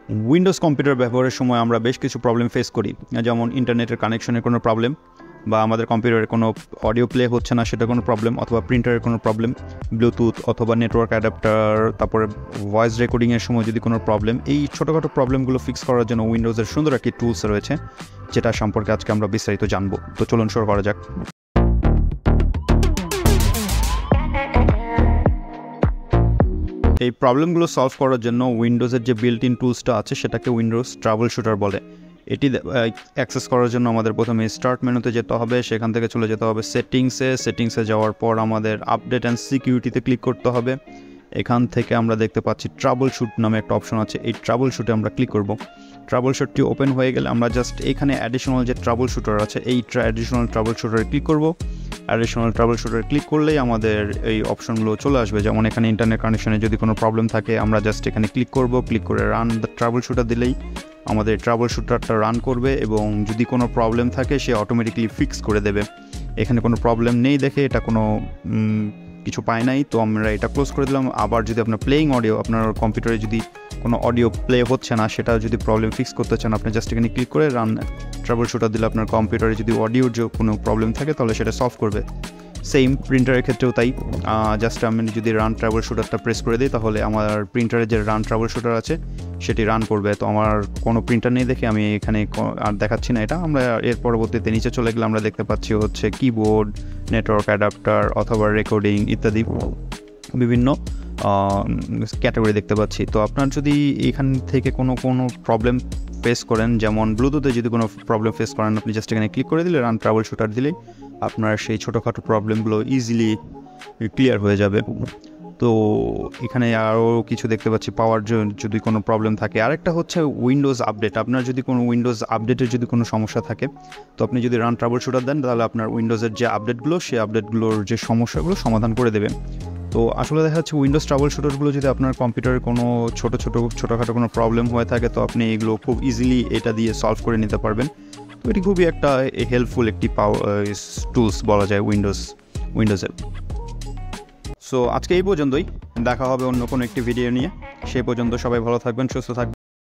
Windows computer ব্যবহারের সময় আমরা বেশ কিছু প্রবলেম ফেস করি, যেমন ইন্টারনেটের কানেকশনের কোনো প্রবলেম, বা আমাদের কম্পিউটারের কোনো অডিও প্লে হচ্ছে না সেটা কোনো প্রবলেম, অথবা প্রিন্টারের কোনো প্রবলেম, ব্লুটুথ অথবা নেটওয়ার্ক অ্যাডাপ্টার, তারপরে ভয়েস রেকর্ডিংয়ের সময় যদি কোনো প্রবলেম। এই ছোটোখাটো প্রবলেমগুলো ফিক্স করার জন্য উইন্ডোজের সুন্দর একটি টুলস রয়েছে, যেটা সম্পর্কে আজকে আমরা বিস্তারিত জানবো। তো চলুন শুরু করা যাক। এই প্রবলেমগুলো সলভ করার জন্য উইন্ডোজের যে বিল্ট ইন টুলসটা আছে সেটাকে উইন্ডোজ ট্রাবল শুটার বলে। এটি অ্যাক্সেস করার জন্য আমাদের প্রথমে স্টার্ট মেনুতে যেতে হবে, সেখান থেকে চলে যেতে হবে সেটিংসে যাওয়ার পর আমাদের আপডেট অ্যান্ড সিকিউরিটিতে ক্লিক করতে হবে। এখান থেকে আমরা দেখতে পাচ্ছি ট্রাবল শুট নামে একটা অপশন আছে, এই ট্রাবল শুটে আমরা ক্লিক করব। ট্রাবল শুটটি ওপেন হয়ে গেলে আমরা জাস্ট এখানে অ্যাডিশনাল যে ট্রাবল শুটার আছে এই অ্যাডিশনাল ট্রাবল শুটারে ক্লিক করব। অ্যাডিশনাল ট্রাবল শুটারে ক্লিক করলেই আমাদের এই অপশনগুলো চলে আসবে, যেমন এখানে ইন্টারনেট কানেকশনে যদি কোনো প্রবলেম থাকে আমরা জাস্ট এখানে ক্লিক করব, ক্লিক করে রান দ্য ট্রাবল শুটার দিলেই আমাদের ট্রাবল শুটারটা রান করবে, এবং যদি কোনো প্রবলেম থাকে সে অটোমেটিক্যালি ফিক্স করে দেবে। এখানে কোনো প্রবলেম নেই দেখে এটা কোনো কিছু পায় নাই, তো আমরা এটা ক্লোজ করে দিলাম। আবার যদি আপনার প্লেইং অডিও, আপনার কম্পিউটারে যদি কোনো অডিও প্লে হচ্ছে না সেটা যদি প্রবলেম ফিক্স করতে চান, আপনি জাস্ট এখানে ক্লিক করে রান ট্রাবল শুটার দিলে আপনার কম্পিউটারে যদি অডিওর যে কোনো প্রবলেম থাকে তাহলে সেটা সলভ করবে। সেম প্রিন্টারের ক্ষেত্রেও তাই, জাস্ট আমি যদি রান ট্রাবল শুটারটা প্রেস করে দিই তাহলে আমার প্রিন্টারের যে রান ট্রাবল শুটার আছে সেটি রান করবে। তো আমার কোনো প্রিন্টার নেই দেখে আমি এখানে আর দেখাচ্ছি না এটা। আমরা এর পরবর্তীতে নিচে চলে গেলে আমরা দেখতে পাচ্ছি হচ্ছে কিবোর্ড, নেটওয়ার্ক অ্যাডাপ্টার অথবা রেকর্ডিং ইত্যাদি বিভিন্ন ক্যাটাগরি দেখতে পাচ্ছি। তো আপনার যদি এখান থেকে কোনো প্রবলেম ফেস করেন, যেমন ব্লুটুথে যদি কোনো প্রবলেম ফেস করেন, আপনি জাস্ট এখানে ক্লিক করে দিলে রান ট্রাবল শুটার দিলেই আপনার সেই ছোটোখাটো প্রবলেমগুলো ইজিলি ক্লিয়ার হয়ে যাবে। তো এখানে আরও কিছু দেখতে পাচ্ছি, পাওয়ার যদি কোনো প্রবলেম থাকে। আরেকটা হচ্ছে উইন্ডোজ আপডেট। আপনার যদি কোনো উইন্ডোজ আপডেটের যদি কোনো সমস্যা থাকে, তো আপনি যদি রান ট্রাবল শুটার দেন তাহলে আপনার উইন্ডোজের যে আপডেটগুলো সেই আপডেটগুলোর যে সমস্যাগুলো সমাধান করে দেবে। তো আসলে দেখা যাচ্ছে উইন্ডোজ ট্রাবল শুটারগুলো যদি আপনার কম্পিউটারে কোনো ছোটোখাটো কোনো প্রবলেম হয়ে থাকে, তো আপনি এগুলো খুব ইজিলি এটা দিয়ে সলভ করে নিতে পারবেন। তো এটি খুবই একটা হেল্পফুল একটি টুলস বলা যায় উইন্ডোজের। সো আজকে এই পর্যন্তই, দেখা হবে অন্য কোনো একটি ভিডিও নিয়ে। সেই পর্যন্ত সবাই ভালো থাকবেন, সুস্থ থাকবেন।